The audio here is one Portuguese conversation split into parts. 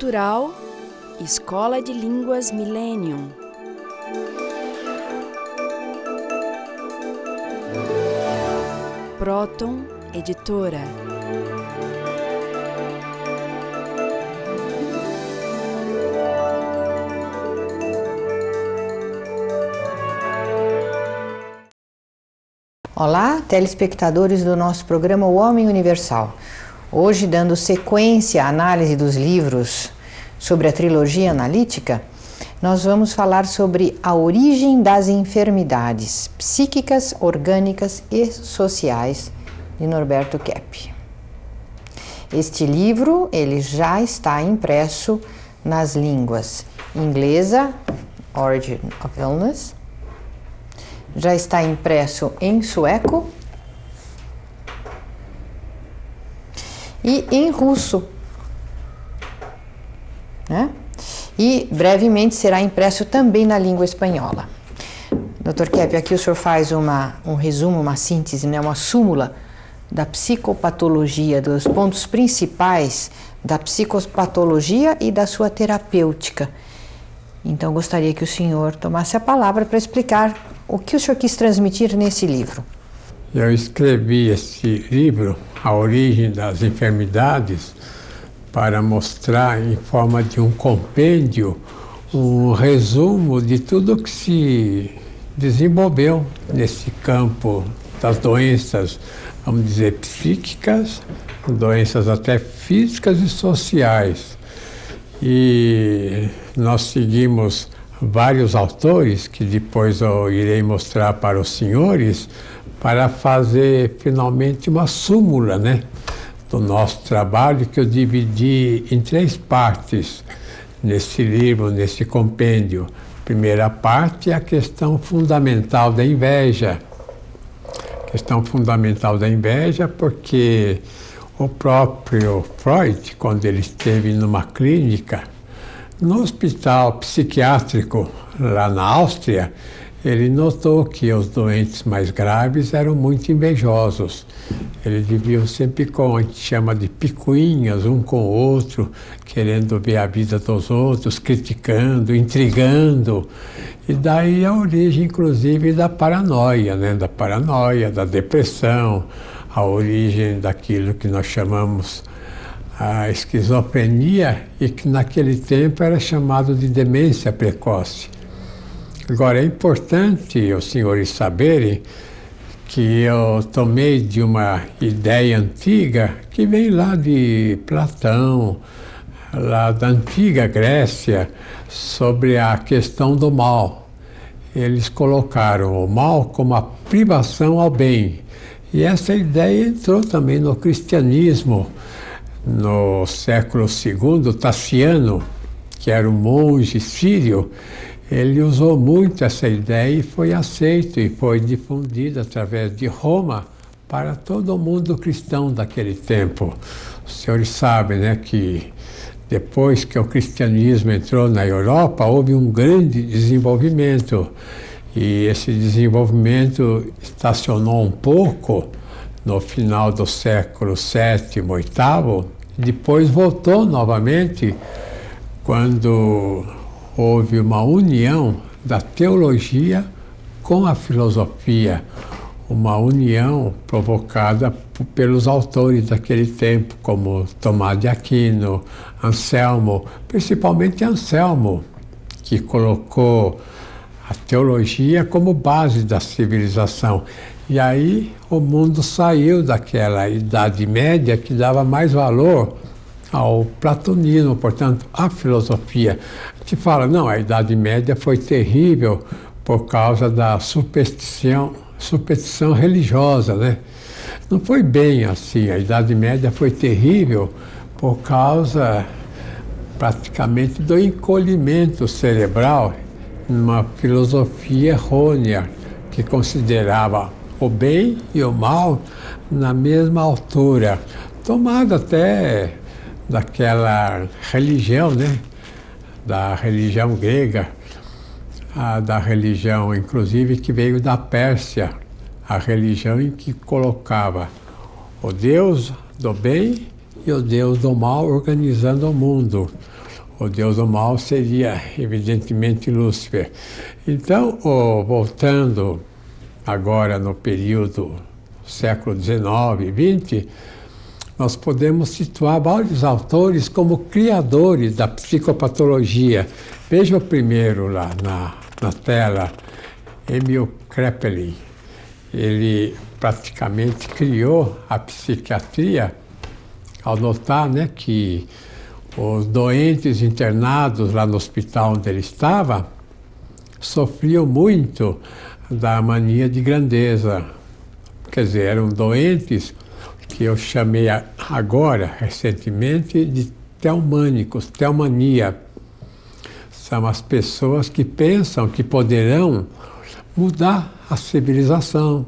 Cultural Escola de Línguas Millennium. Proton Editora. Olá, telespectadores do nosso programa O Homem Universal. Hoje, dando sequência à análise dos livros sobre a trilogia analítica, nós vamos falar sobre a origem das enfermidades psíquicas, orgânicas e sociais, de Norberto Kepp. Este livro, ele já está impresso nas línguas inglesa, Origin of Illness, já está impresso em sueco e em russo, né? E brevemente será impresso também na língua espanhola. Dr. Kepp, aqui o senhor faz um resumo, uma síntese, né? Uma súmula da psicopatologia, dos pontos principais da psicopatologia e da sua terapêutica. Então, gostaria que o senhor tomasse a palavra para explicar o que o senhor quis transmitir nesse livro. Eu escrevi esse livro, A Origem das Enfermidades, para mostrar em forma de um compêndio, um resumo de tudo que se desenvolveu nesse campo das doenças, vamos dizer, psíquicas, doenças até físicas e sociais. E nós seguimos vários autores, que depois eu irei mostrar para os senhores, para fazer finalmente uma súmula, né, do nosso trabalho, que eu dividi em 3 partes nesse livro, nesse compêndio. Primeira parte é a questão fundamental da inveja. Questão fundamental da inveja porque o próprio Freud, quando ele esteve numa clínica, no hospital psiquiátrico lá na Áustria, ele notou que os doentes mais graves eram muito invejosos. Eles viviam sempre com, a gente chama de picuinhas, um com o outro, querendo ver a vida dos outros, criticando, intrigando. E daí a origem, inclusive, da paranoia, né? Da paranoia, da depressão, a origem daquilo que nós chamamos a esquizofrenia e que naquele tempo era chamado de demência precoce. Agora, é importante os senhores saberem que eu tomei de uma ideia antiga que vem lá de Platão, lá da antiga Grécia, sobre a questão do mal. Eles colocaram o mal como a privação ao bem. E essa ideia entrou também no cristianismo. No século II, Tassiano, que era um monge sírio, ele usou muito essa ideia e foi aceito e foi difundida através de Roma para todo o mundo cristão daquele tempo. Os senhores sabem, né, que depois que o cristianismo entrou na Europa, houve um grande desenvolvimento. E esse desenvolvimento estacionou um pouco no final do século VII, VIII, depois voltou novamente quando houve uma união da teologia com a filosofia, uma união provocada pelos autores daquele tempo, como Tomás de Aquino, Anselmo, principalmente Anselmo, que colocou a teologia como base da civilização. E aí o mundo saiu daquela Idade Média que dava mais valor ao platonismo, portanto, à filosofia. A gente fala, não, a Idade Média foi terrível por causa da superstição religiosa, né? Não foi bem assim, a Idade Média foi terrível por causa praticamente do encolhimento cerebral, numa filosofia errônea que considerava o bem e o mal na mesma altura, tomado até daquela religião, né? Da religião grega, da religião, inclusive, que veio da Pérsia, a religião em que colocava o Deus do bem e o Deus do mal organizando o mundo. O deus do mal seria, evidentemente, Lúcifer. Então, voltando agora no período século XIX e XX, nós podemos situar vários autores como criadores da psicopatologia. Veja o primeiro lá na tela, Emil Kraepelin. Ele praticamente criou a psiquiatria ao notar, né, que os doentes internados lá no hospital onde ele estava sofriam muito da mania de grandeza. Quer dizer, eram doentes que eu chamei agora, recentemente, de teomânicos, teomania. São as pessoas que pensam que poderão mudar a civilização,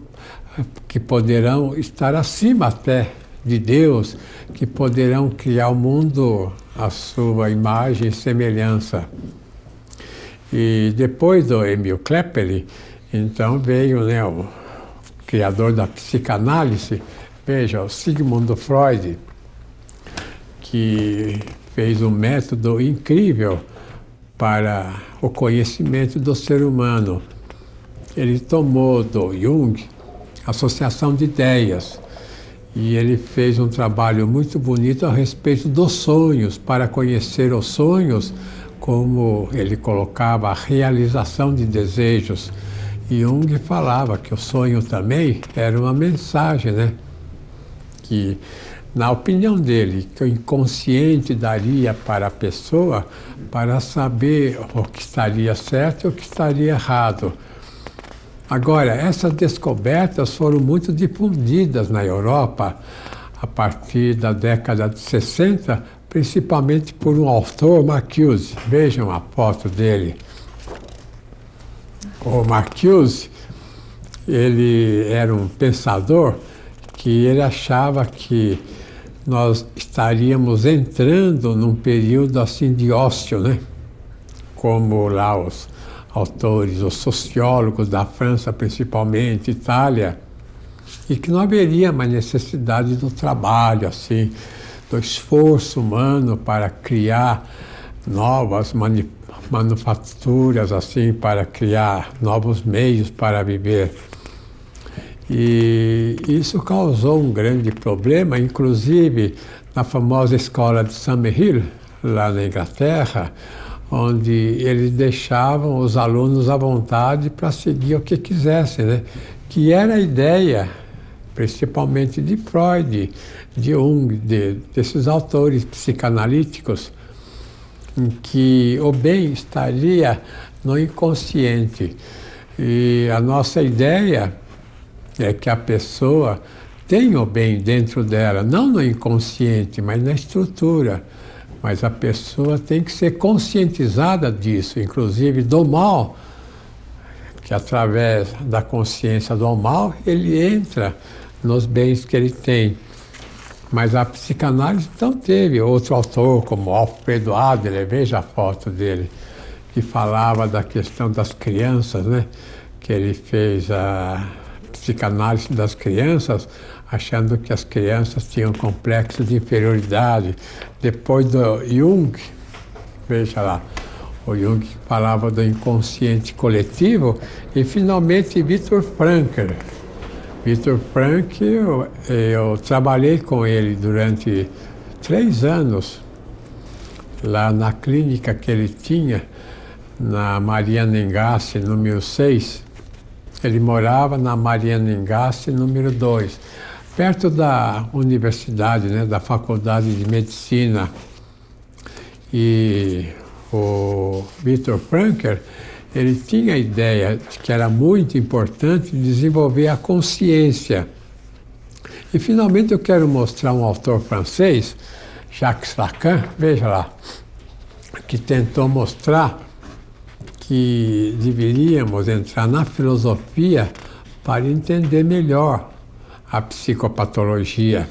que poderão estar acima até de Deus, que poderão criar o mundo à sua imagem e semelhança. E depois do Emil Kraepelin, então veio, né, o criador da psicanálise, veja, o Sigmund Freud, que fez um método incrível para o conhecimento do ser humano. Ele tomou do Jung associação de ideias e ele fez um trabalho muito bonito a respeito dos sonhos, para conhecer os sonhos, como ele colocava a realização de desejos. E Jung falava que o sonho também era uma mensagem, né? Que, na opinião dele, que o inconsciente daria para a pessoa para saber o que estaria certo e o que estaria errado. Agora, essas descobertas foram muito difundidas na Europa a partir da década de 60, principalmente por um autor, Marcuse. Vejam a foto dele. O Marcuse, ele era um pensador que ele achava que nós estaríamos entrando num período assim de ócio, né? Como lá os autores, os sociólogos da França, principalmente, Itália, e que não haveria mais necessidade do trabalho, assim, do esforço humano para criar novas manufaturas, assim, para criar novos meios para viver. E isso causou um grande problema, inclusive na famosa escola de Summerhill, lá na Inglaterra, onde eles deixavam os alunos à vontade para seguir o que quisessem, né? Que era a ideia, principalmente de Freud, de Jung, desses autores psicanalíticos, em que o bem estaria no inconsciente. E a nossa ideia é que a pessoa tenha o bem dentro dela, não no inconsciente, mas na estrutura. Mas a pessoa tem que ser conscientizada disso, inclusive do mal, que através da consciência do mal, ele entra nos bens que ele tem. Mas a psicanálise então teve outro autor, como Alfredo Adler, veja a foto dele, que falava da questão das crianças, né? Que ele fez a psicanálise das crianças, achando que as crianças tinham complexo de inferioridade. Depois do Jung, veja lá, o Jung falava do inconsciente coletivo, e finalmente Viktor Frankl. Viktor Frankl, eu trabalhei com ele durante 3 anos, lá na clínica que ele tinha, na Marianengasse, número 6. Ele morava na Marianengasse, número 2, perto da universidade, né, da Faculdade de Medicina. E o Viktor Frankl, ele tinha a ideia de que era muito importante desenvolver a consciência. E finalmente eu quero mostrar um autor francês, Jacques Lacan, veja lá, que tentou mostrar que deveríamos entrar na filosofia para entender melhor a psicopatologia.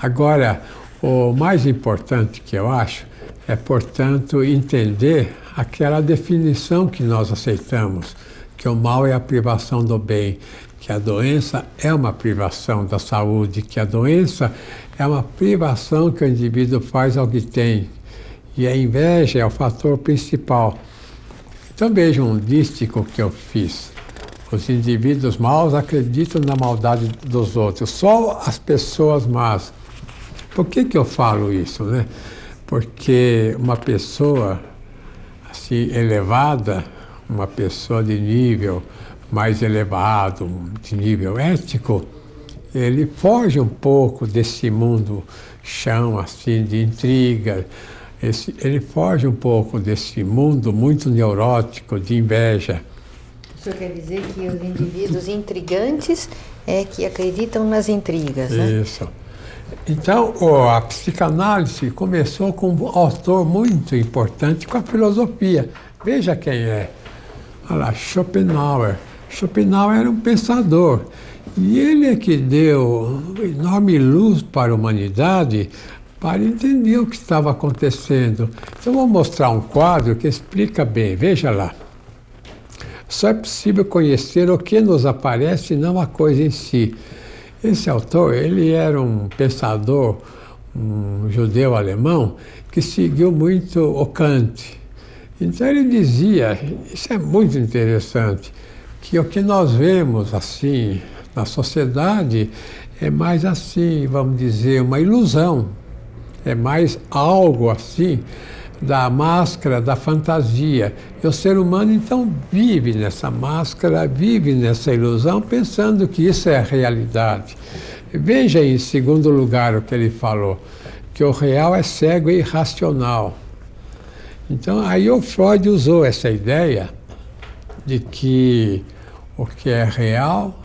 Agora, o mais importante que eu acho é, portanto, entender aquela definição que nós aceitamos, que o mal é a privação do bem, que a doença é uma privação da saúde, que a doença é uma privação que o indivíduo faz ao que tem. E a inveja é o fator principal. Então veja um dístico que eu fiz. Os indivíduos maus acreditam na maldade dos outros, só as pessoas más. Por que eu falo isso, né? Porque uma pessoa assim elevada, uma pessoa de nível mais elevado, de nível ético, ele foge um pouco desse mundo chão assim de intriga. Ele foge um pouco desse mundo muito neurótico de inveja. O senhor quer dizer que os indivíduos intrigantes é que acreditam nas intrigas, né? Isso. Então, a psicanálise começou com um autor muito importante, com a filosofia. Veja quem é. Olha lá, Schopenhauer. Schopenhauer era um pensador. E ele é que deu enorme luz para a humanidade para entender o que estava acontecendo. Então, vou mostrar um quadro que explica bem. Veja lá. Só é possível conhecer o que nos aparece e não a coisa em si. Esse autor, ele era um pensador, um judeu alemão, que seguiu muito o Kant. Então ele dizia, isso é muito interessante, que o que nós vemos assim na sociedade é mais assim, vamos dizer, uma ilusão. É mais algo assim da máscara, da fantasia. E o ser humano, então, vive nessa máscara, vive nessa ilusão, pensando que isso é a realidade. Veja em segundo lugar o que ele falou, que o real é cego e irracional. Então, aí o Freud usou essa ideia de que o que é real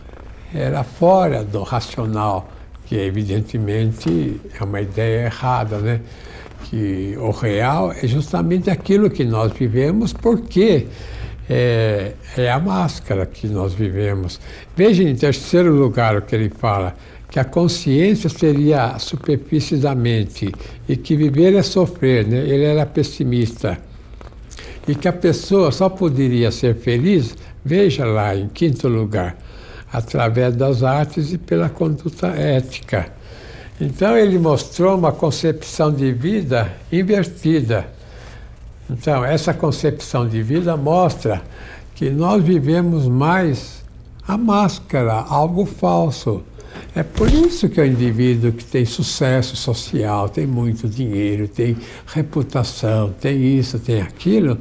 era fora do racional, que evidentemente é uma ideia errada, né? Que o real é justamente aquilo que nós vivemos, porque é a máscara que nós vivemos. Veja em terceiro lugar o que ele fala, que a consciência seria a superfície da mente e que viver é sofrer, né? Ele era pessimista. E que a pessoa só poderia ser feliz, veja lá em quinto lugar, através das artes e pela conduta ética. Então ele mostrou uma concepção de vida invertida. Então essa concepção de vida mostra que nós vivemos mais a máscara, algo falso. É por isso que o indivíduo que tem sucesso social, tem muito dinheiro, tem reputação, tem isso, tem aquilo,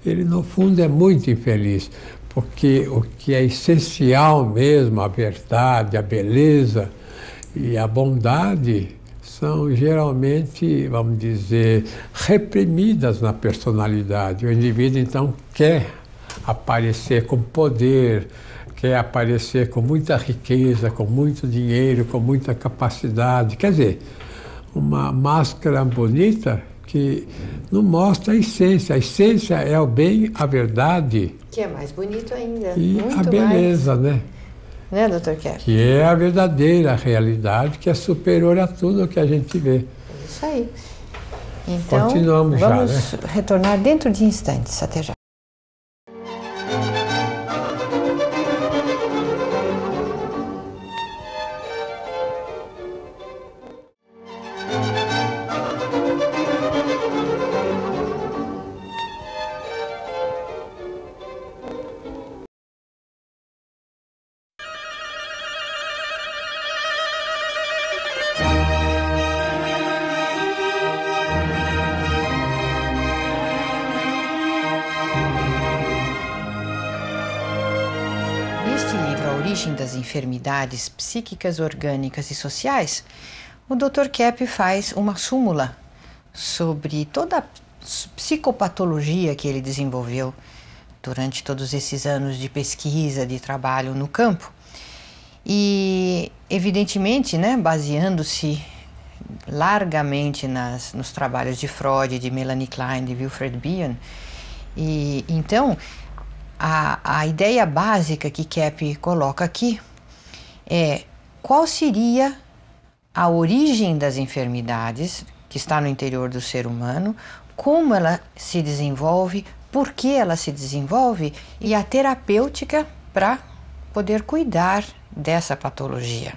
ele no fundo é muito infeliz. Porque o que é essencial mesmo, a verdade, a beleza e a bondade, são geralmente, vamos dizer, reprimidas na personalidade. O indivíduo, então, quer aparecer com poder, quer aparecer com muita riqueza, com muito dinheiro, com muita capacidade. Quer dizer, uma máscara bonita que não mostra a essência. A essência é o bem, a verdade. Que é mais bonito ainda. E muito a beleza, mais. Né? Né, doutor Keppi? Que é a verdadeira realidade, que é superior a tudo o que a gente vê. É isso aí. Então, continuamos vamos já, né? retornar dentro de instantes. Até já. Das enfermidades psíquicas, orgânicas e sociais, o Dr. Keppi faz uma súmula sobre toda a psicopatologia que ele desenvolveu durante todos esses anos de pesquisa, de trabalho no campo. E, evidentemente, né, baseando-se largamente nos trabalhos de Freud, de Melanie Klein, de Wilfred Bion. E, então, a ideia básica que Keppi coloca aqui é qual seria a origem das enfermidades que está no interior do ser humano, como ela se desenvolve, por que ela se desenvolve e a terapêutica para poder cuidar dessa patologia.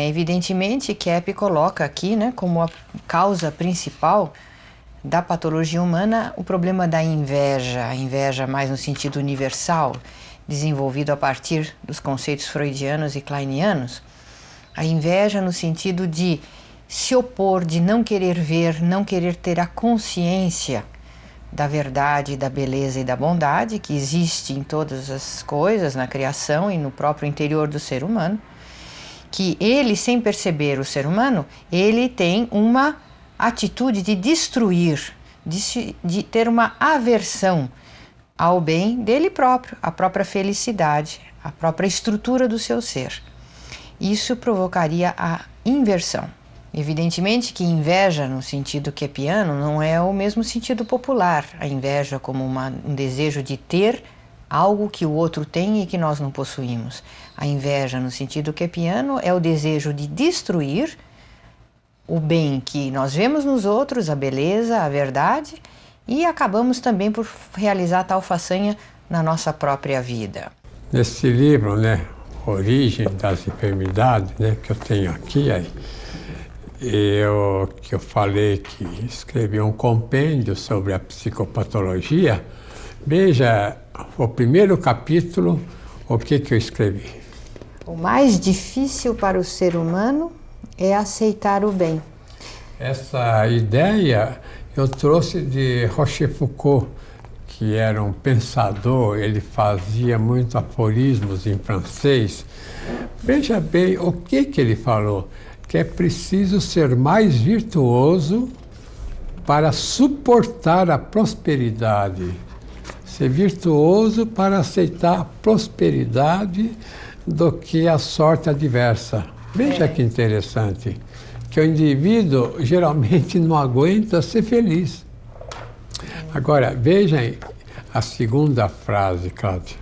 Evidentemente, Keppi coloca aqui, né, como a causa principal da patologia humana o problema da inveja, a inveja mais no sentido universal, desenvolvido a partir dos conceitos freudianos e kleinianos, a inveja no sentido de se opor, de não querer ver, não querer ter a consciência da verdade, da beleza e da bondade que existe em todas as coisas, na criação e no próprio interior do ser humano, que ele, sem perceber o ser humano, ele tem uma atitude de destruir, de ter uma aversão ao bem dele próprio, à própria felicidade, à própria estrutura do seu ser. Isso provocaria a inversão. Evidentemente que inveja, no sentido kepiano, não é o mesmo sentido popular. A inveja como um desejo de ter algo que o outro tem e que nós não possuímos. A inveja, no sentido kepiano, é o desejo de destruir o bem que nós vemos nos outros, a beleza, a verdade, e acabamos também por realizar tal façanha na nossa própria vida. Nesse livro, né, Origem das Enfermidades, né, que eu tenho aqui, que eu falei que escrevi um compêndio sobre a psicopatologia, veja o primeiro capítulo, o que eu escrevi. O mais difícil para o ser humano é aceitar o bem. Essa ideia eu trouxe de Rochefoucauld, que era um pensador, ele fazia muitos aforismos em francês. Veja bem o que ele falou, que é preciso ser mais virtuoso para suportar a prosperidade. Ser virtuoso para aceitar a prosperidade do que a sorte adversa. Veja que interessante, que o indivíduo geralmente não aguenta ser feliz. Agora, vejam a segunda frase, Cláudia.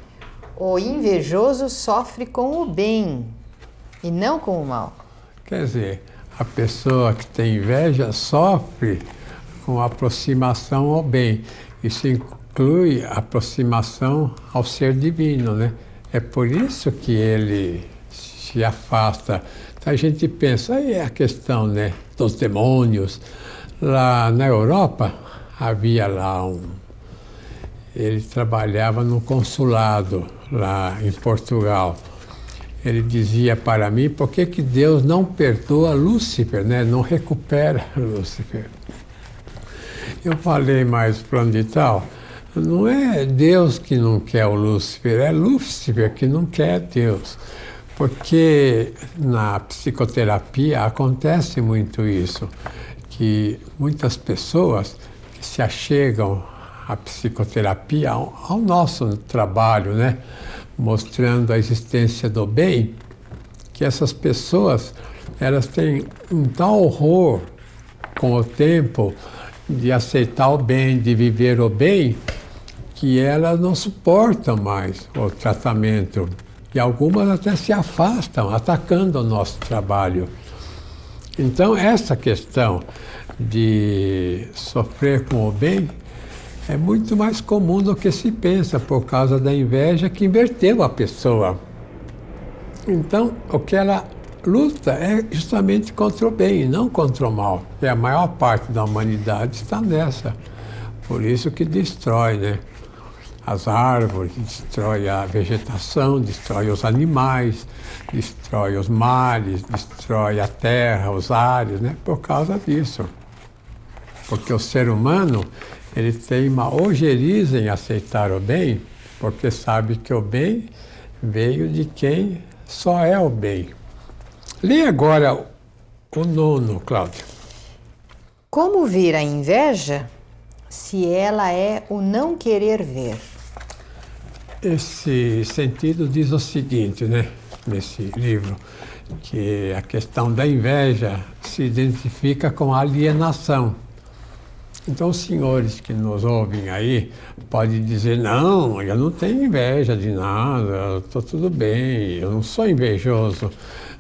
O invejoso sofre com o bem e não com o mal. Quer dizer, a pessoa que tem inveja sofre com a aproximação ao bem. Isso inclui a aproximação ao ser divino, né? É por isso que ele se afasta. Então a gente pensa, aí é a questão, né, dos demônios. Lá na Europa, havia lá ele trabalhava no consulado, lá em Portugal. Ele dizia para mim, por que Deus não perdoa Lúcifer, né? Não recupera Lúcifer? Eu falei mais plano de tal, não é Deus que não quer o Lúcifer, é Lúcifer que não quer Deus. Porque na psicoterapia acontece muito isso, que muitas pessoas que se achegam à psicoterapia, ao nosso trabalho, né? Mostrando a existência do bem, que essas pessoas, elas têm um tal horror com o tempo de aceitar o bem, de viver o bem, que elas não suportam mais o tratamento. E algumas até se afastam, atacando o nosso trabalho. Então, essa questão de sofrer com o bem é muito mais comum do que se pensa, por causa da inveja que inverteu a pessoa. Então, o que ela luta é justamente contra o bem e não contra o mal. E a maior parte da humanidade está nessa. Por isso que destrói, né? As árvores, destrói a vegetação, destrói os animais, destrói os mares, destrói a terra, os ares, né? Por causa disso. Porque o ser humano, ele tem uma ojeriza em aceitar o bem, porque sabe que o bem veio de quem só é o bem. Lê agora o 9, Cláudia. Como ver a inveja se ela é o não querer ver? Esse sentido diz o seguinte, né, nesse livro, que a questão da inveja se identifica com a alienação. Então, os senhores que nos ouvem aí podem dizer, não, eu não tenho inveja de nada, estou tudo bem, eu não sou invejoso.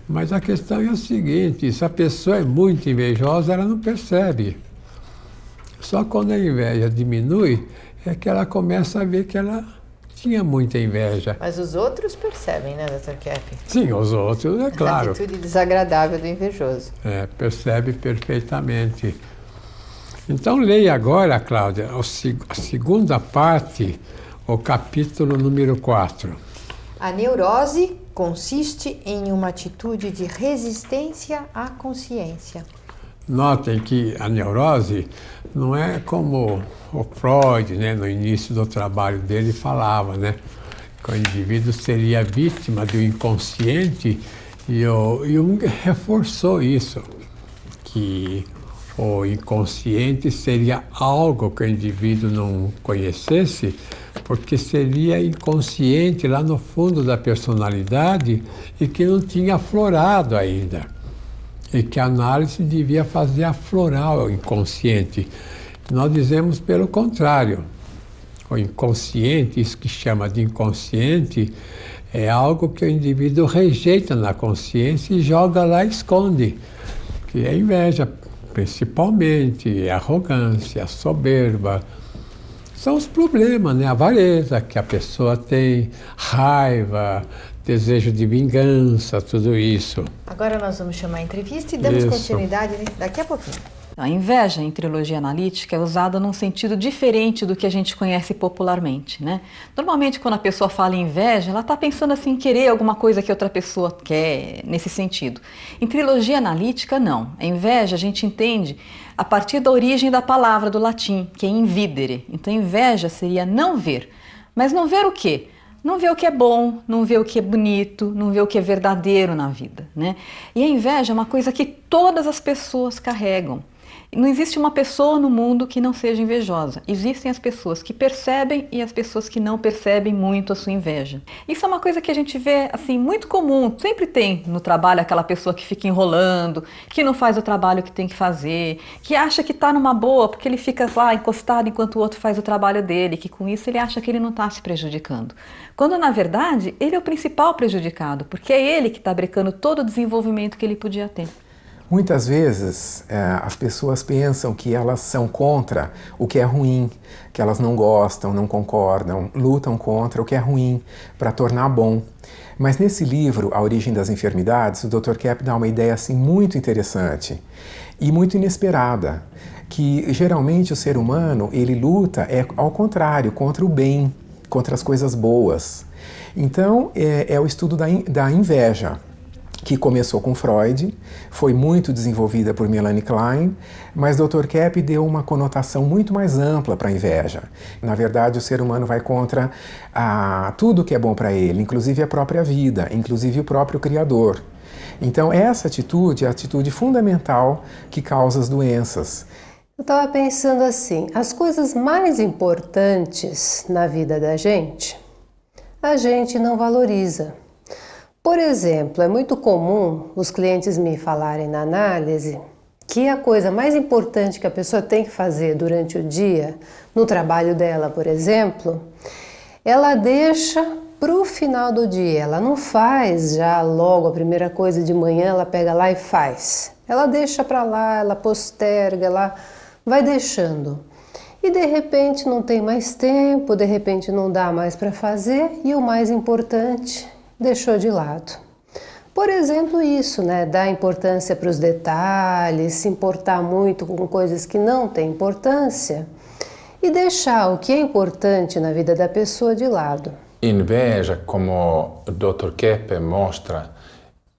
Mas a questão é a seguinte, se a pessoa é muito invejosa, ela não percebe. Só quando a inveja diminui, é que ela começa a ver que ela tinha muita inveja. Mas os outros percebem, né, Dr. Kepp? Sim, os outros, é claro. A atitude desagradável do invejoso. Percebe perfeitamente. Então leia agora, Cláudia, a segunda parte, o capítulo número 4. A neurose consiste em uma atitude de resistência à consciência. Notem que a neurose não é como o Freud, né, no início do trabalho dele, falava, né, que o indivíduo seria vítima do inconsciente, e o Jung reforçou isso, que o inconsciente seria algo que o indivíduo não conhecesse, porque seria inconsciente lá no fundo da personalidade e que não tinha aflorado ainda. E que a análise devia fazer aflorar o inconsciente. Nós dizemos pelo contrário. O inconsciente, isso que chama de inconsciente, é algo que o indivíduo rejeita na consciência e joga lá e esconde, que é a inveja, principalmente, a arrogância, a soberba. São os problemas, né? A avareza que a pessoa tem, raiva, desejo de vingança, tudo isso. Agora nós vamos chamar a entrevista e damos continuidade daqui a pouquinho. A inveja em trilogia analítica é usada num sentido diferente do que a gente conhece popularmente, né? Normalmente, quando a pessoa fala em inveja, ela está pensando assim em querer alguma coisa que outra pessoa quer, nesse sentido. Em trilogia analítica, não. A inveja a gente entende a partir da origem da palavra do latim, que é invidere. Então, inveja seria não ver. Mas não ver o quê? Não vê o que é bom, não vê o que é bonito, não vê o que é verdadeiro na vida, né? E a inveja é uma coisa que todas as pessoas carregam. Não existe uma pessoa no mundo que não seja invejosa. Existem as pessoas que percebem e as pessoas que não percebem muito a sua inveja. Isso é uma coisa que a gente vê assim muito comum. Sempre tem no trabalho aquela pessoa que fica enrolando, que não faz o trabalho que tem que fazer, que acha que está numa boa porque ele fica lá encostado enquanto o outro faz o trabalho dele, que com isso ele acha que ele não está se prejudicando. Quando na verdade ele é o principal prejudicado, porque é ele que está brecando todo o desenvolvimento que ele podia ter. Muitas vezes as pessoas pensam que elas são contra o que é ruim, que elas não gostam, não concordam, lutam contra o que é ruim para tornar bom. Mas nesse livro, A Origem das Enfermidades, o Dr. Kepp dá uma ideia assim, muito interessante e muito inesperada, que geralmente o ser humano ele luta ao contrário, contra o bem, contra as coisas boas. Então é o estudo da inveja, que começou com Freud, foi muito desenvolvida por Melanie Klein, mas Dr. Kepp deu uma conotação muito mais ampla para a inveja. Na verdade, o ser humano vai contra tudo que é bom para ele, inclusive a própria vida, inclusive o próprio Criador. Então, essa atitude é a atitude fundamental que causa as doenças. Eu estava pensando assim, as coisas mais importantes na vida da gente, a gente não valoriza. Por exemplo, é muito comum os clientes me falarem na análise que a coisa mais importante que a pessoa tem que fazer durante o dia, no trabalho dela, por exemplo, ela deixa para o final do dia. Ela não faz já logo a primeira coisa de manhã, ela pega lá e faz. Ela deixa para lá, ela posterga, ela vai deixando. E de repente não tem mais tempo, de repente não dá mais para fazer e o mais importante deixou de lado. Por exemplo, isso, né? Dar importância para os detalhes, se importar muito com coisas que não têm importância e deixar o que é importante na vida da pessoa de lado. Inveja, como o Dr. Kepp mostra,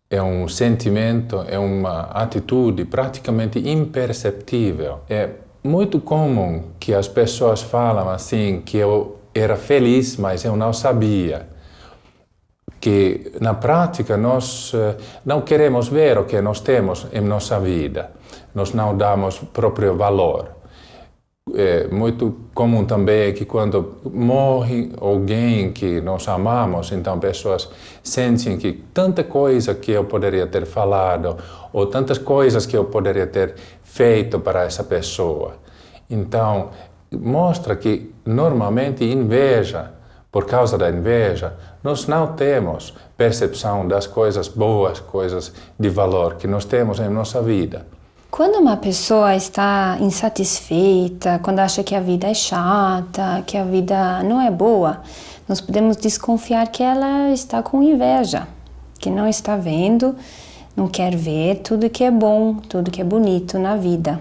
é um sentimento, é uma atitude praticamente imperceptível. É muito comum que as pessoas falam assim, que eu era feliz, mas eu não sabia. Que na prática nós não queremos ver o que nós temos em nossa vida, nós não damos próprio valor. É muito comum também que quando morre alguém que nós amamos, então pessoas sentem que tanta coisa que eu poderia ter falado ou tantas coisas que eu poderia ter feito para essa pessoa. Então mostra que normalmente inveja, por causa da inveja, nós não temos percepção das coisas boas, coisas de valor que nós temos em nossa vida. Quando uma pessoa está insatisfeita, quando acha que a vida é chata, que a vida não é boa, nós podemos desconfiar que ela está com inveja, que não está vendo, não quer ver tudo que é bom, tudo que é bonito na vida.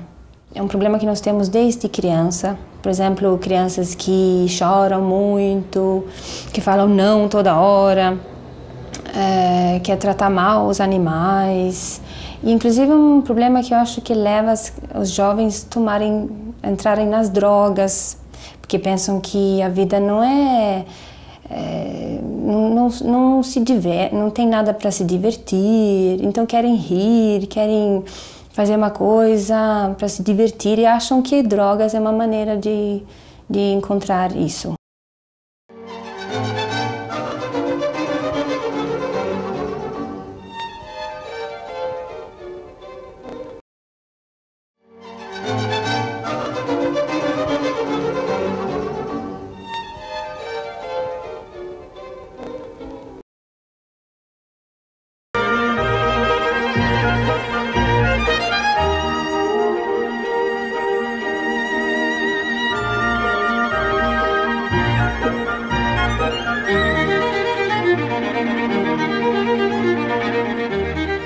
É um problema que nós temos desde criança. Por exemplo, crianças que choram muito, que falam não toda hora, quer tratar mal os animais. E, inclusive, um problema que eu acho que leva os jovens a entrarem nas drogas, porque pensam que a vida não tem nada para se divertir, então querem rir, querem fazer uma coisa para se divertir e acham que drogas é uma maneira de encontrar isso.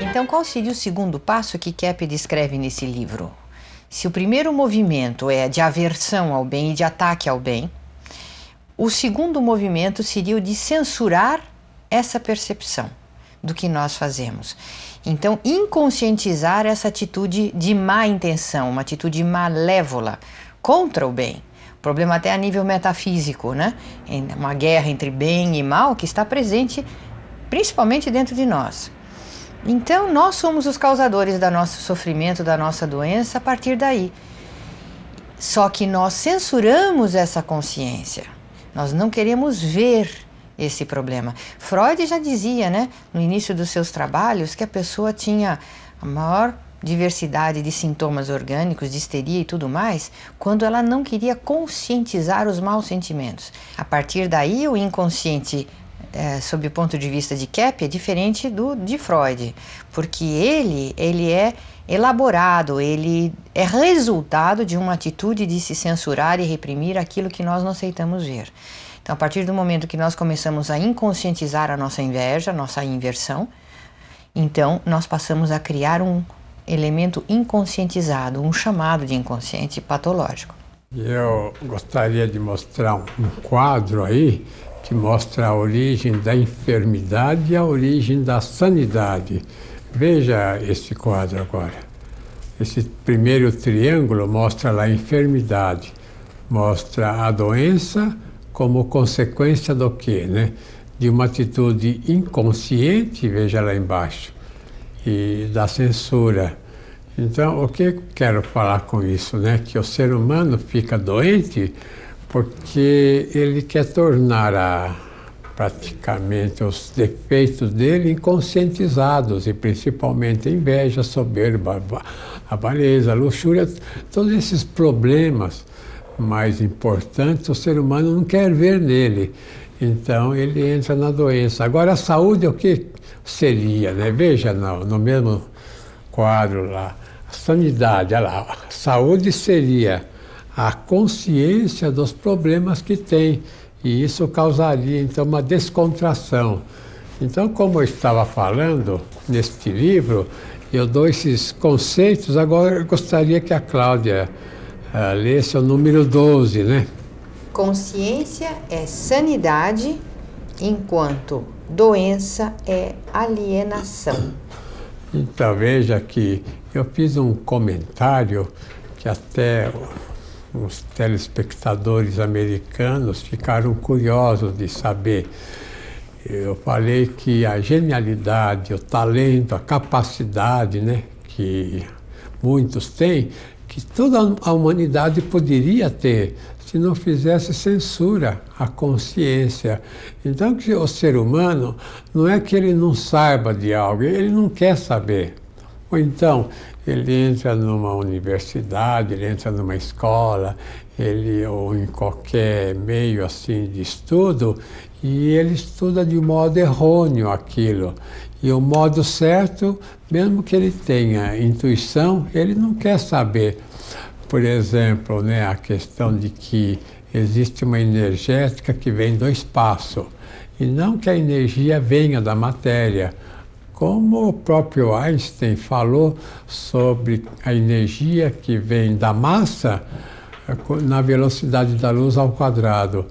Então, qual seria o segundo passo que Keppe descreve nesse livro? Se o primeiro movimento é de aversão ao bem e de ataque ao bem, o segundo movimento seria o de censurar essa percepção do que nós fazemos. Então, inconscientizar essa atitude de má intenção, uma atitude malévola contra o bem. Problema até a nível metafísico, né? Uma guerra entre bem e mal que está presente principalmente dentro de nós. Então, nós somos os causadores do nosso sofrimento, da nossa doença a partir daí. Só que nós censuramos essa consciência. Nós não queremos ver esse problema. Freud já dizia, né, no início dos seus trabalhos, que a pessoa tinha a maior diversidade de sintomas orgânicos, de histeria e tudo mais, quando ela não queria conscientizar os maus sentimentos. A partir daí, o inconsciente, sob o ponto de vista de Keppe, é diferente de Freud, porque ele é elaborado, ele é resultado de uma atitude de se censurar e reprimir aquilo que nós não aceitamos ver. Então, a partir do momento que nós começamos a inconscientizar a nossa inveja, a nossa inversão, então nós passamos a criar um elemento inconscientizado, um chamado de inconsciente patológico. Eu gostaria de mostrar um quadro aí que mostra a origem da enfermidade e a origem da sanidade. Veja esse quadro agora. Esse primeiro triângulo mostra lá a enfermidade, mostra a doença como consequência do quê, né? De uma atitude inconsciente, veja lá embaixo, e da censura. Então, o que eu quero falar com isso, né? Que o ser humano fica doente porque ele quer tornar praticamente os defeitos dele inconscientizados, e principalmente a inveja, a soberba, a avareza, a luxúria, todos esses problemas mais importantes o ser humano não quer ver nele. Então ele entra na doença. Agora a saúde o que seria, né? Veja no mesmo quadro lá, a sanidade, olha lá, a saúde seria a consciência dos problemas que tem, e isso causaria então uma descontração. Então, como eu estava falando neste livro, eu dou esses conceitos. Agora eu gostaria que a Cláudia lesse o número 12, né? Consciência é sanidade, enquanto doença é alienação. Então, veja que eu fiz um comentário que até os telespectadores americanos ficaram curiosos de saber. Eu falei que a genialidade, o talento, a capacidade, né, que muitos têm, que toda a humanidade poderia ter se não fizesse censura à consciência. Então, que o ser humano não é que ele não saiba de algo, ele não quer saber. Ou então, ele entra numa universidade, ele entra numa escola, ou em qualquer meio assim de estudo, e ele estuda de modo errôneo aquilo. E o modo certo, mesmo que ele tenha intuição, ele não quer saber. Por exemplo, né, a questão de que existe uma energética que vem do espaço, e não que a energia venha da matéria, como o próprio Einstein falou sobre a energia que vem da massa na velocidade da luz ao quadrado.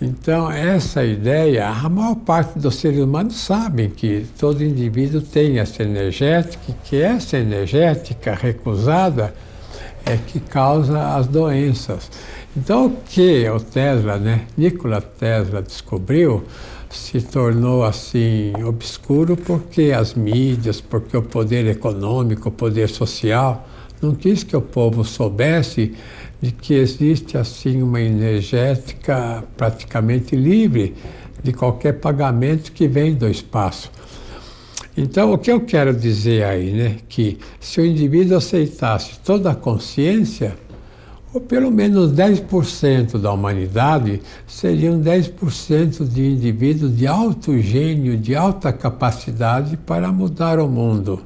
Então, essa ideia, a maior parte dos seres humanos sabem que todo indivíduo tem essa energética, e que essa energética recusada é que causa as doenças. Então, o que o Tesla, Nikola Tesla descobriu, se tornou assim obscuro porque as mídias, porque o poder econômico, o poder social, não quis que o povo soubesse de que existe assim uma energética praticamente livre de qualquer pagamento que vem do espaço. Então, o que eu quero dizer aí, que se o indivíduo aceitasse toda a consciência, ou pelo menos 10% da humanidade, seriam 10% de indivíduos de alto gênio, de alta capacidade para mudar o mundo.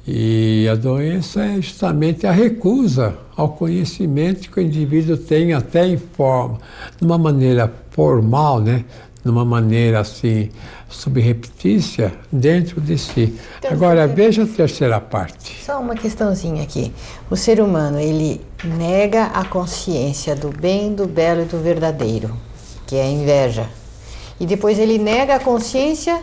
E a doença é justamente a recusa ao conhecimento que o indivíduo tem até em forma, de uma maneira formal, de uma maneira assim, subreptícia, dentro de si. Então, agora, veja a terceira parte. Só uma questãozinha aqui. O ser humano, ele nega a consciência do bem, do belo e do verdadeiro, que é a inveja. E depois ele nega a consciência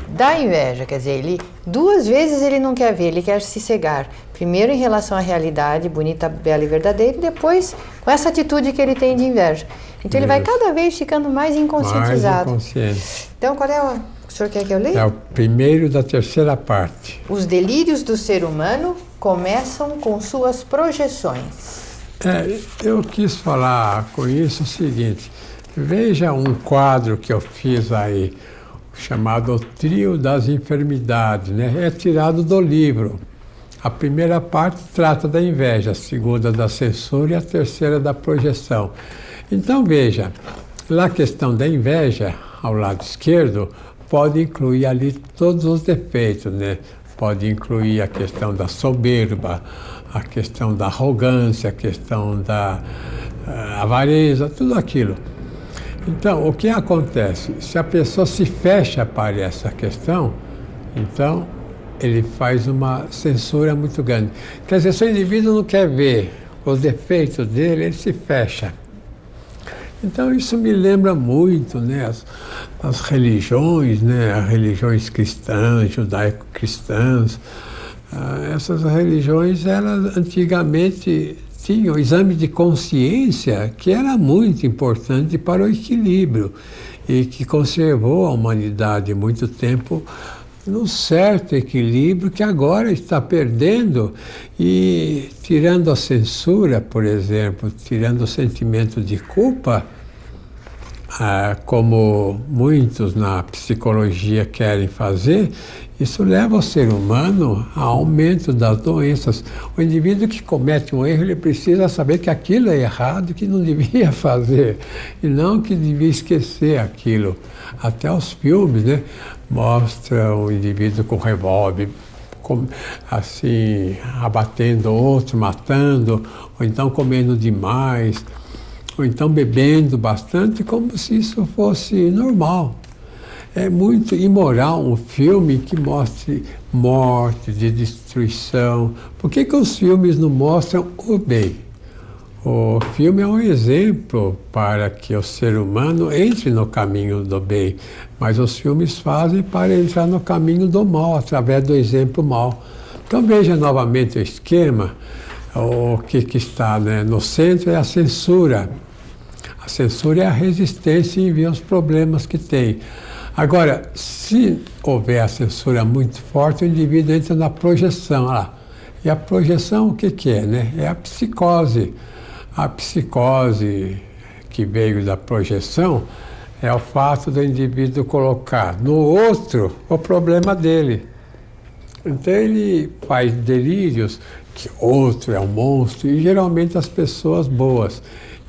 da inveja, quer dizer, duas vezes ele não quer ver, ele quer se cegar. Primeiro em relação à realidade bonita, bela e verdadeira, e depois com essa atitude que ele tem de inveja. Então ele vai cada vez ficando mais inconscientizado. Mais inconsciente. Então qual é o senhor quer que eu leia? É o primeiro da terceira parte. Os delírios do ser humano começam com suas projeções. Eu quis falar com isso o seguinte, veja um quadro que eu fiz aí, chamado O Trio das Enfermidades, é tirado do livro. A primeira parte trata da inveja, a segunda da censura e a terceira da projeção. Então veja, lá a questão da inveja, ao lado esquerdo, pode incluir ali todos os defeitos, Pode incluir a questão da soberba, a questão da arrogância, a questão da avareza, tudo aquilo. Então, o que acontece? Se a pessoa se fecha para essa questão, então ele faz uma censura muito grande. Quer dizer, se o indivíduo não quer ver os defeitos dele, ele se fecha. Então, isso me lembra muito as religiões, as religiões cristãs, judaico-cristãs. Essas religiões, elas antigamente tinham exame de consciência que era muito importante para o equilíbrio e que conservou a humanidade muito tempo num certo equilíbrio que agora está perdendo e tirando a censura, por exemplo, tirando o sentimento de culpa, como muitos na psicologia querem fazer, isso leva o ser humano a aumento das doenças. O indivíduo que comete um erro, ele precisa saber que aquilo é errado, que não devia fazer, e não que devia esquecer aquilo. Até os filmes, mostram o indivíduo com revólver, assim, abatendo outro, matando, ou então comendo demais, ou então bebendo bastante, como se isso fosse normal. É muito imoral um filme que mostre morte, de destruição. Por que os filmes não mostram o bem? O filme é um exemplo para que o ser humano entre no caminho do bem, mas os filmes fazem para entrar no caminho do mal, através do exemplo mal. Então veja novamente o esquema, o que está no centro é a censura. A censura é a resistência em ver os problemas que tem. Agora, se houver a censura muito forte, o indivíduo entra na projeção. E a projeção o que é? É a psicose. A psicose que veio da projeção é o fato do indivíduo colocar no outro o problema dele. Então ele faz delírios que outro é um monstro, e geralmente as pessoas boas.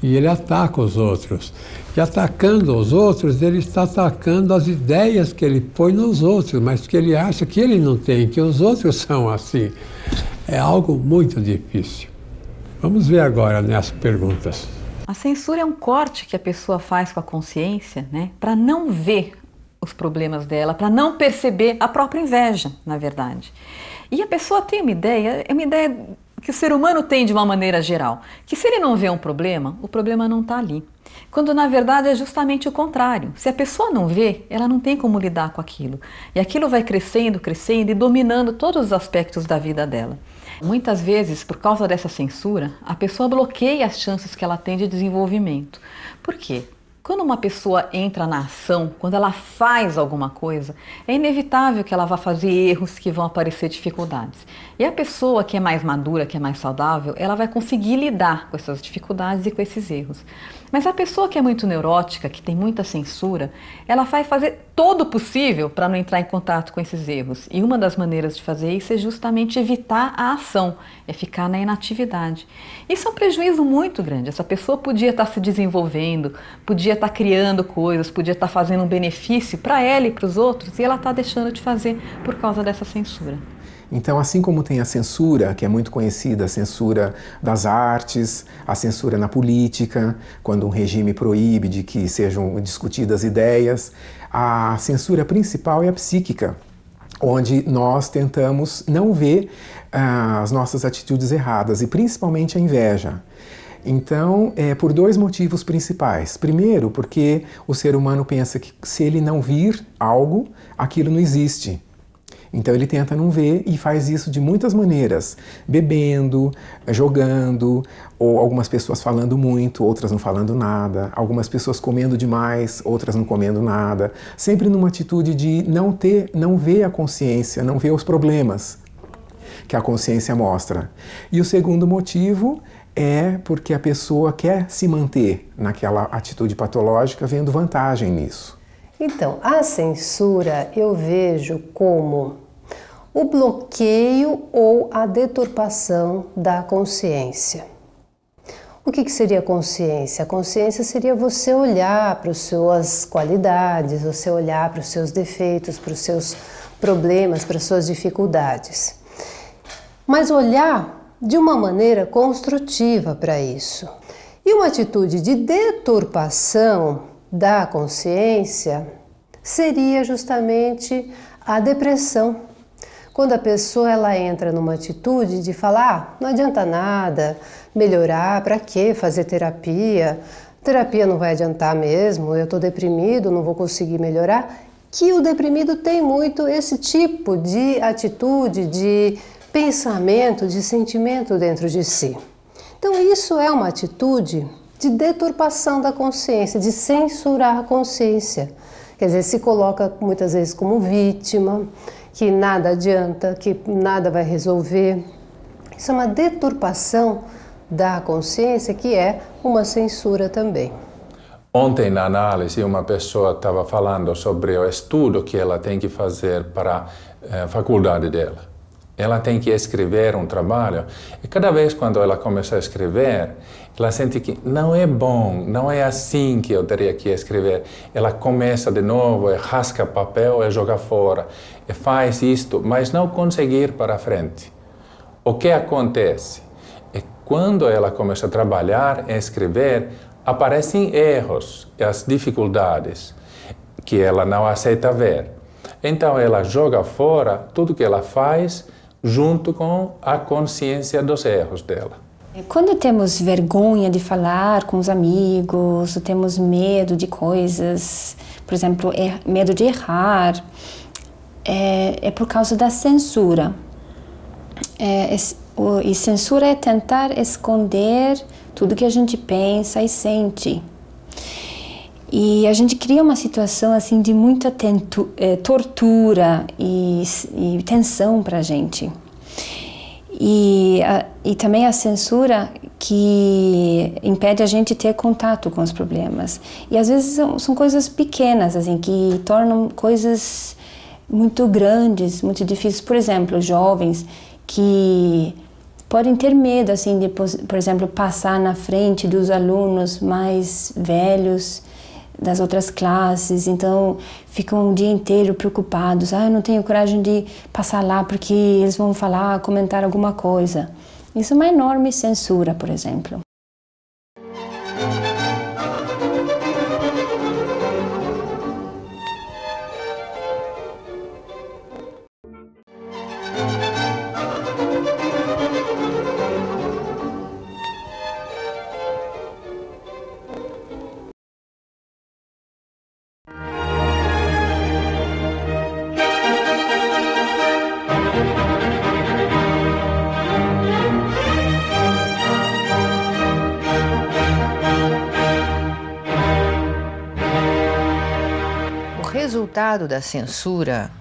E ele ataca os outros. E atacando os outros, ele está atacando as ideias que ele põe nos outros, mas que ele acha que ele não tem, que os outros são assim. É algo muito difícil. Vamos ver agora as perguntas. A censura é um corte que a pessoa faz com a consciência, para não ver os problemas dela, para não perceber a própria inveja, na verdade. E a pessoa tem uma ideia que o ser humano tem de uma maneira geral, que se ele não vê um problema, o problema não está ali. Quando na verdade é justamente o contrário. Se a pessoa não vê, ela não tem como lidar com aquilo. E aquilo vai crescendo, crescendo e dominando todos os aspectos da vida dela. Muitas vezes, por causa dessa censura, a pessoa bloqueia as chances que ela tem de desenvolvimento. Por quê? Quando uma pessoa entra na ação, quando ela faz alguma coisa, é inevitável que ela vá fazer erros, que vão aparecer dificuldades. E a pessoa que é mais madura, que é mais saudável, ela vai conseguir lidar com essas dificuldades e com esses erros. Mas a pessoa que é muito neurótica, que tem muita censura, ela vai fazer todo o possível para não entrar em contato com esses erros. E uma das maneiras de fazer isso é justamente evitar a ação, é ficar na inatividade. Isso é um prejuízo muito grande. Essa pessoa podia estar se desenvolvendo, podia estar criando coisas, podia estar fazendo um benefício para ela e para os outros, e ela está deixando de fazer por causa dessa censura. Então, assim como tem a censura, que é muito conhecida, a censura das artes, a censura na política, quando um regime proíbe de que sejam discutidas ideias, a censura principal é a psíquica, onde nós tentamos não ver as nossas atitudes erradas, e principalmente a inveja. Então, por dois motivos principais. Primeiro, porque o ser humano pensa que se ele não vir algo, aquilo não existe. Então ele tenta não ver e faz isso de muitas maneiras, bebendo, jogando, ou algumas pessoas falando muito, outras não falando nada, algumas pessoas comendo demais, outras não comendo nada, sempre numa atitude de não ver a consciência, não ver os problemas que a consciência mostra. E o segundo motivo é porque a pessoa quer se manter naquela atitude patológica, vendo vantagem nisso. Então, a censura eu vejo como o bloqueio ou a deturpação da consciência. O que seria a consciência? A consciência seria você olhar para as suas qualidades, você olhar para os seus defeitos, para os seus problemas, para as suas dificuldades. Mas olhar de uma maneira construtiva para isso. E uma atitude de deturpação da consciência seria justamente a depressão. Quando a pessoa ela entra numa atitude de falar, não adianta nada melhorar, para que fazer terapia? Terapia não vai adiantar mesmo, eu estou deprimido, não vou conseguir melhorar. Que o deprimido tem muito esse tipo de atitude, de pensamento, de sentimento dentro de si. Então isso é uma atitude de deturpação da consciência, de censurar a consciência. Quer dizer, se coloca muitas vezes como vítima, que nada adianta, que nada vai resolver. Isso é uma deturpação da consciência, que é uma censura também. Ontem, na análise, uma pessoa estava falando sobre o estudo que ela tem que fazer para a faculdade dela. Ela tem que escrever um trabalho e cada vez quando ela começa a escrever, ela sente que não é bom, não é assim que eu teria que escrever. Ela começa de novo, e rasga papel e joga fora, e faz isto, mas não conseguir para frente. O que acontece? É quando ela começa a trabalhar e escrever, aparecem erros e as dificuldades que ela não aceita ver. Então ela joga fora tudo que ela faz junto com a consciência dos erros dela. Quando temos vergonha de falar com os amigos, ou temos medo de coisas, por exemplo, medo de errar, é por causa da censura. E censura é tentar esconder tudo que a gente pensa e sente. E a gente cria uma situação assim de muita tortura e tensão para a gente. E também a censura que impede a gente ter contato com os problemas. E às vezes são coisas pequenas, assim, que tornam coisas muito grandes, muito difíceis. Por exemplo, jovens que podem ter medo, assim, de, por exemplo, passar na frente dos alunos mais velhos das outras classes, então ficam o dia inteiro preocupados. Eu não tenho coragem de passar lá porque eles vão falar, comentar alguma coisa. Isso é uma enorme censura, por exemplo. resultado da censura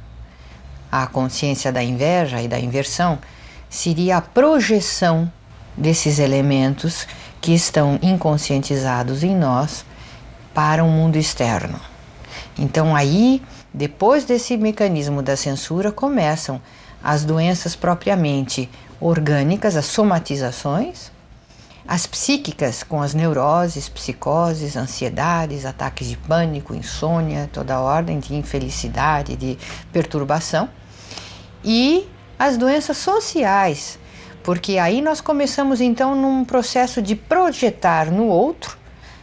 à consciência da inveja e da inversão seria a projeção desses elementos que estão inconscientizados em nós para o mundo externo. Então aí, depois desse mecanismo da censura, começam as doenças propriamente orgânicas, as somatizações, as psíquicas com as neuroses, psicoses, ansiedades, ataques de pânico, insônia, toda a ordem de infelicidade, de perturbação, e as doenças sociais, porque aí nós começamos então num processo de projetar no outro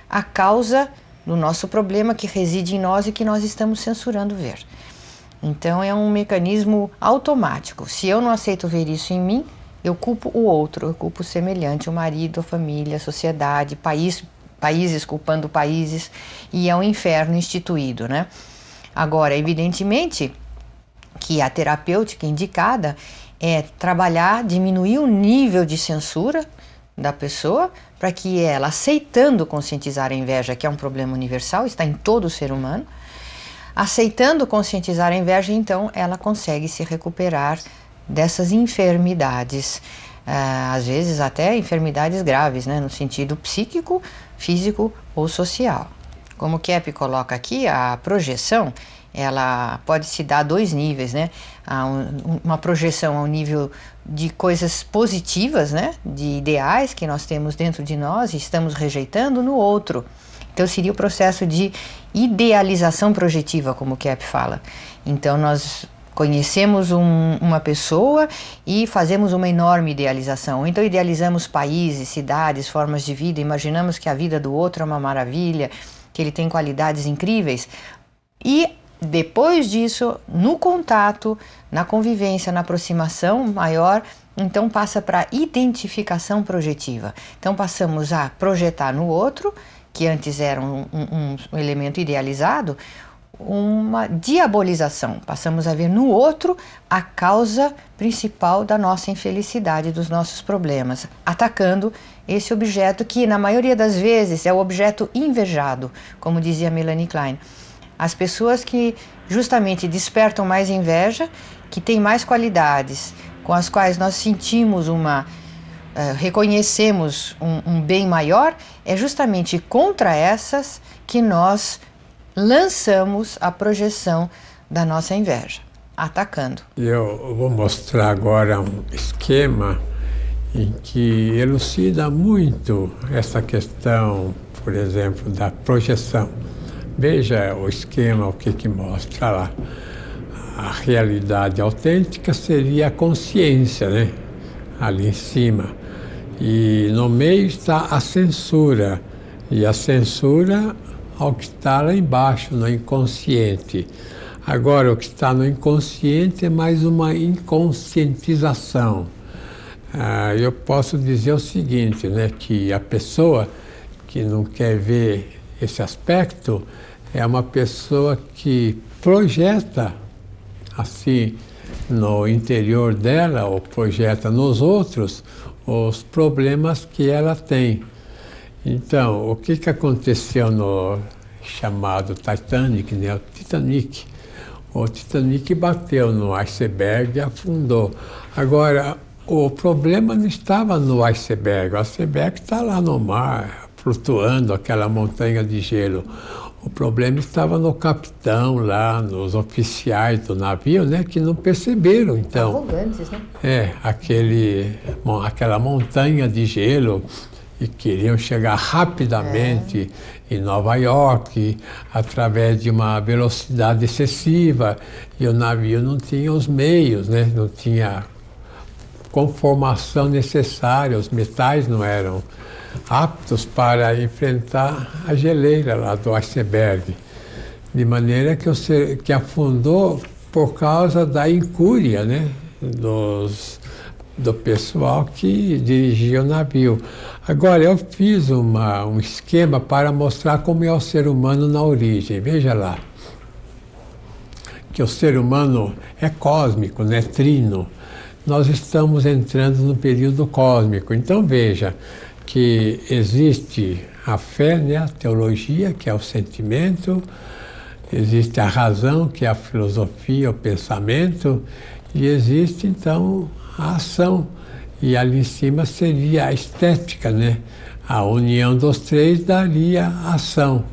a causa do nosso problema que reside em nós e que nós estamos censurando ver. Então é um mecanismo automático. Se eu não aceito ver isso em mim, eu culpo o outro, eu culpo o semelhante, o marido, a família, a sociedade, países culpando países, e é um inferno instituído, né? Agora, evidentemente que a terapêutica indicada é trabalhar, diminuir o nível de censura da pessoa, para que ela, aceitando conscientizar a inveja, que é um problema universal, está em todo ser humano, aceitando conscientizar a inveja, então ela consegue se recuperar dessas enfermidades, às vezes até enfermidades graves, né, no sentido psíquico, físico ou social. Como Keppe coloca aqui, a projeção, ela pode se dar a dois níveis, né? Uma projeção ao nível de coisas positivas, né? De ideais que nós temos dentro de nós e estamos rejeitando no outro. Então seria o processo de idealização projetiva, como Keppe fala. Então nós conhecemos uma pessoa e fazemos uma enorme idealização. Então idealizamos países, cidades, formas de vida, imaginamos que a vida do outro é uma maravilha, que ele tem qualidades incríveis. E depois disso, no contato, na convivência, na aproximação maior, então passa para a identificação projetiva. Então passamos a projetar no outro, que antes era um elemento idealizado, uma diabolização. Passamos a ver no outro a causa principal da nossa infelicidade, dos nossos problemas, atacando esse objeto que, na maioria das vezes, é o objeto invejado, como dizia Melanie Klein. As pessoas que justamente despertam mais inveja, que têm mais qualidades, com as quais nós sentimos reconhecemos um bem maior, é justamente contra essas que nós lançamos a projeção da nossa inveja, atacando. Eu vou mostrar agora um esquema em que elucida muito essa questão, por exemplo, da projeção. Veja o esquema, o que mostra lá. A realidade autêntica seria a consciência, né? Ali em cima. E no meio está a censura. E a censura ao que está lá embaixo, no inconsciente. Agora, o que está no inconsciente é mais uma inconscientização. Eu posso dizer o seguinte, né? Que a pessoa que não quer ver esse aspecto é uma pessoa que projeta assim no interior dela, ou projeta nos outros, os problemas que ela tem. Então, o que aconteceu no chamado Titanic, né? O Titanic bateu no iceberg e afundou. Agora, o problema não estava no iceberg, o iceberg está lá no mar, flutuando, aquela montanha de gelo. O problema estava no capitão lá, nos oficiais do navio, né, que não perceberam, então. Arrogantes, né? Aquela montanha de gelo, e queriam chegar rapidamente em Nova York, através de uma velocidade excessiva, e o navio não tinha os meios, né, não tinha conformação necessária, os metais não eram aptos para enfrentar a geleira lá do iceberg, de maneira que afundou por causa da incúria, né, do pessoal que dirigia o navio. Agora, eu fiz um esquema para mostrar como é o ser humano na origem. Veja lá, que o ser humano é cósmico, né, trino. Nós estamos entrando no período cósmico. Então, veja que existe a fé, né, a teologia, que é o sentimento, Existe a razão, que é a filosofia, o pensamento, e existe então a ação. E ali em cima seria a estética, né? A união dos três daria a ação.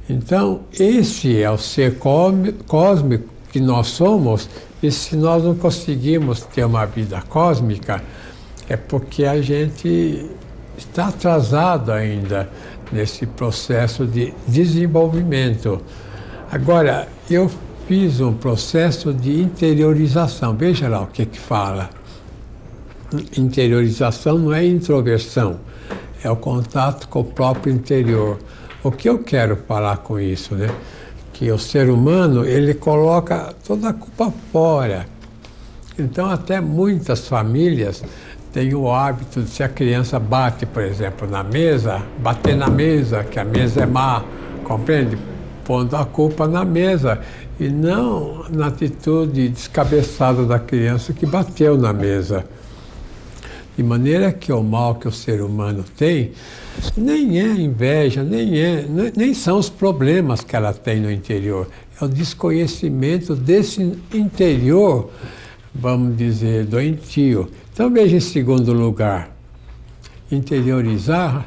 Então, esse é o ser cósmico que nós somos, e se nós não conseguimos ter uma vida cósmica, é porque a gente está atrasado ainda nesse processo de desenvolvimento. Agora, eu fiz um processo de interiorização. Veja lá o que fala. Interiorização não é introversão, é o contato com o próprio interior. O que eu quero falar com isso, né? Que o ser humano, ele coloca toda a culpa fora. Então, até muitas famílias têm o hábito de, se a criança bate, por exemplo, na mesa, bater na mesa, que a mesa é má, compreende? Pondo a culpa na mesa e não na atitude descabeçada da criança que bateu na mesa. De maneira que o mal que o ser humano tem nem é inveja, nem são os problemas que ela tem no interior. É o desconhecimento desse interior, vamos dizer, doentio. Então veja em segundo lugar, interiorizar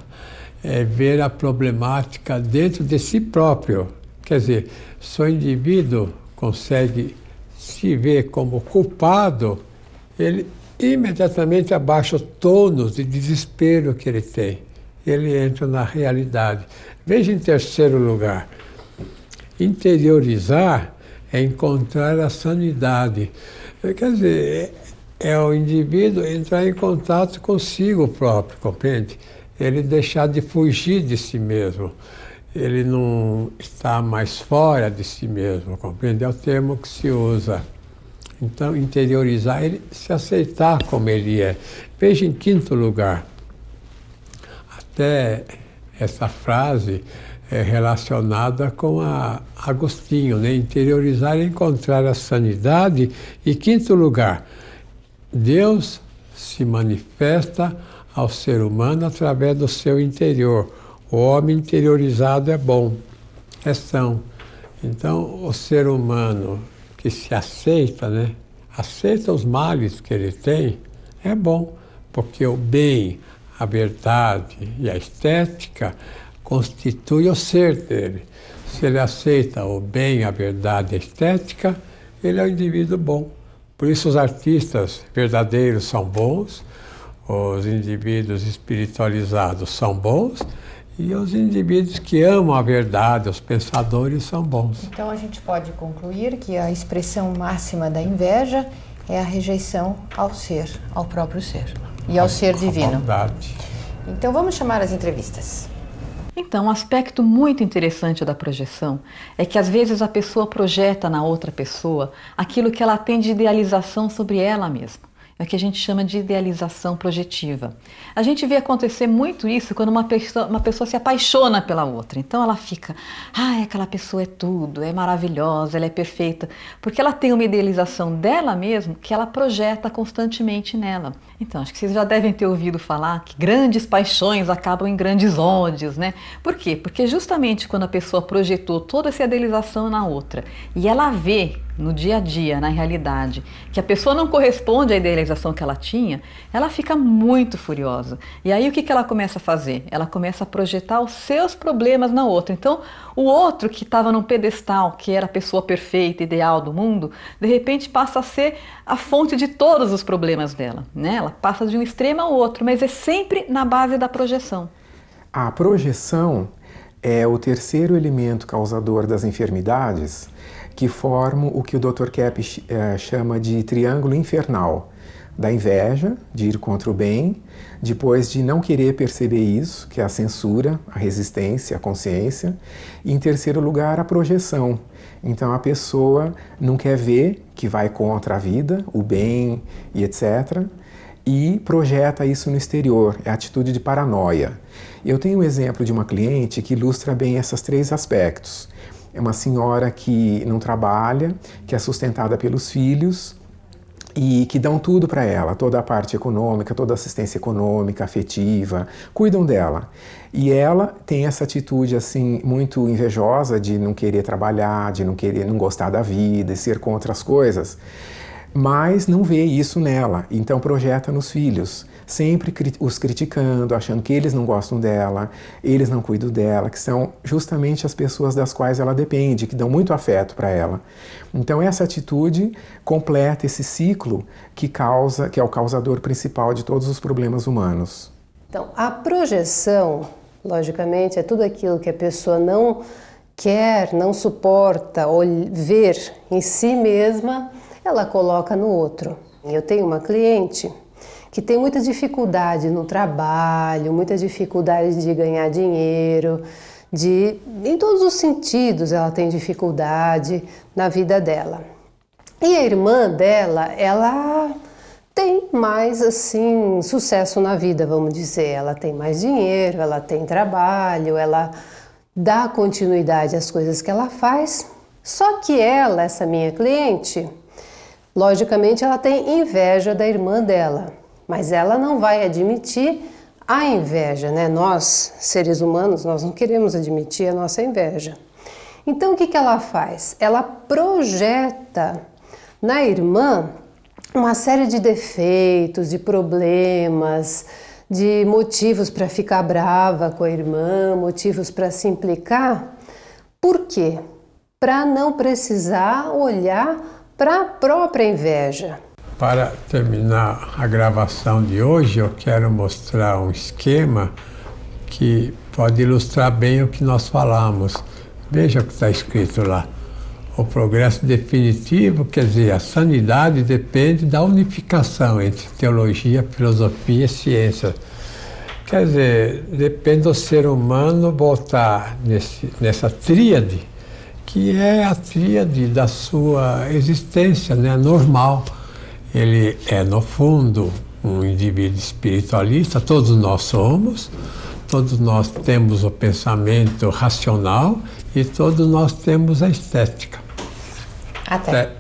é ver a problemática dentro de si próprio. Quer dizer, se o indivíduo consegue se ver como culpado, ele imediatamente abaixa o tônus de desespero que ele tem. Ele entra na realidade. Veja em terceiro lugar, interiorizar é encontrar a sanidade. Quer dizer, é o indivíduo entrar em contato consigo próprio, compreende? Ele deixar de fugir de si mesmo. Ele não está mais fora de si mesmo, compreende? É o termo que se usa. Então, interiorizar, ele se aceitar como ele é. Veja em quinto lugar, até essa frase é relacionada com Agostinho, né? Interiorizar é encontrar a sanidade. E quinto lugar, Deus se manifesta ao ser humano através do seu interior. O homem interiorizado é bom, é são. Então, o ser humano que se aceita, né? Aceita os males que ele tem, é bom, porque o bem, a verdade e a estética constituem o ser dele. Se ele aceita o bem, a verdade e a estética, ele é um indivíduo bom. Por isso os artistas verdadeiros são bons, os indivíduos espiritualizados são bons, e os indivíduos que amam a verdade, os pensadores, são bons. Então a gente pode concluir que a expressão máxima da inveja é a rejeição ao ser, ao próprio ser e ao ser divino. Bondade. Então vamos chamar as entrevistas. Então, um aspecto muito interessante da projeção é que às vezes a pessoa projeta na outra pessoa aquilo que ela tem de idealização sobre ela mesma. É o que a gente chama de idealização projetiva. A gente vê acontecer muito isso quando uma pessoa se apaixona pela outra. Então ela fica, aquela pessoa é tudo, é maravilhosa, ela é perfeita. Porque ela tem uma idealização dela mesma que ela projeta constantemente nela. Então, acho que vocês já devem ter ouvido falar que grandes paixões acabam em grandes ódios, né? Por quê? Porque justamente quando a pessoa projetou toda essa idealização na outra e ela vê no dia a dia, na realidade, que a pessoa não corresponde à idealização que ela tinha, ela fica muito furiosa. E aí o que ela começa a fazer? Ela começa a projetar os seus problemas na outra. Então, o outro que estava num pedestal, que era a pessoa perfeita, ideal do mundo, de repente passa a ser a fonte de todos os problemas dela, né? Ela passa de um extremo ao outro, mas é sempre na base da projeção. A projeção é o terceiro elemento causador das enfermidades que formam o que o Dr. Keppe chama de triângulo infernal, da inveja, de ir contra o bem, depois de não querer perceber isso, que é a censura, a resistência, a consciência, e em terceiro lugar a projeção. Então a pessoa não quer ver que vai contra a vida, o bem e etc., e projeta isso no exterior, é a atitude de paranoia. Eu tenho um exemplo de uma cliente que ilustra bem esses três aspectos. É uma senhora que não trabalha, que é sustentada pelos filhos, e que dão tudo para ela, toda a parte econômica, toda a assistência econômica, afetiva, cuidam dela. E ela tem essa atitude assim muito invejosa de não querer trabalhar, de não gostar da vida, de ser contra as coisas, mas não vê isso nela, então projeta nos filhos, sempre os criticando, achando que eles não gostam dela, eles não cuidam dela, que são justamente as pessoas das quais ela depende, que dão muito afeto para ela. Então essa atitude completa esse ciclo que é o causador principal de todos os problemas humanos. Então, a projeção, logicamente, é tudo aquilo que a pessoa não quer, não suporta ver em si mesma, ela coloca no outro. Eu tenho uma cliente que tem muita dificuldade no trabalho, muita dificuldade de ganhar dinheiro, em todos os sentidos ela tem dificuldade na vida dela. E a irmã dela, ela tem mais assim sucesso na vida, vamos dizer. Ela tem mais dinheiro, ela tem trabalho, ela dá continuidade às coisas que ela faz. Só que ela, essa minha cliente, logicamente ela tem inveja da irmã dela. Mas ela não vai admitir a inveja, né? Nós, seres humanos, nós não queremos admitir a nossa inveja. Então, o que ela faz? Ela projeta na irmã uma série de defeitos, de problemas, de motivos para ficar brava com a irmã, motivos para se implicar. Por quê? Para não precisar olhar para a própria inveja. Para terminar a gravação de hoje, eu quero mostrar um esquema que pode ilustrar bem o que nós falamos. Veja o que está escrito lá. O progresso definitivo, quer dizer, a sanidade depende da unificação entre teologia, filosofia e ciência. Quer dizer, depende do ser humano voltar nessa tríade, que é a tríade da sua existência, né, normal. Ele é, no fundo, um indivíduo espiritualista, todos nós somos, todos nós temos o pensamento racional e todos nós temos a estética. Até.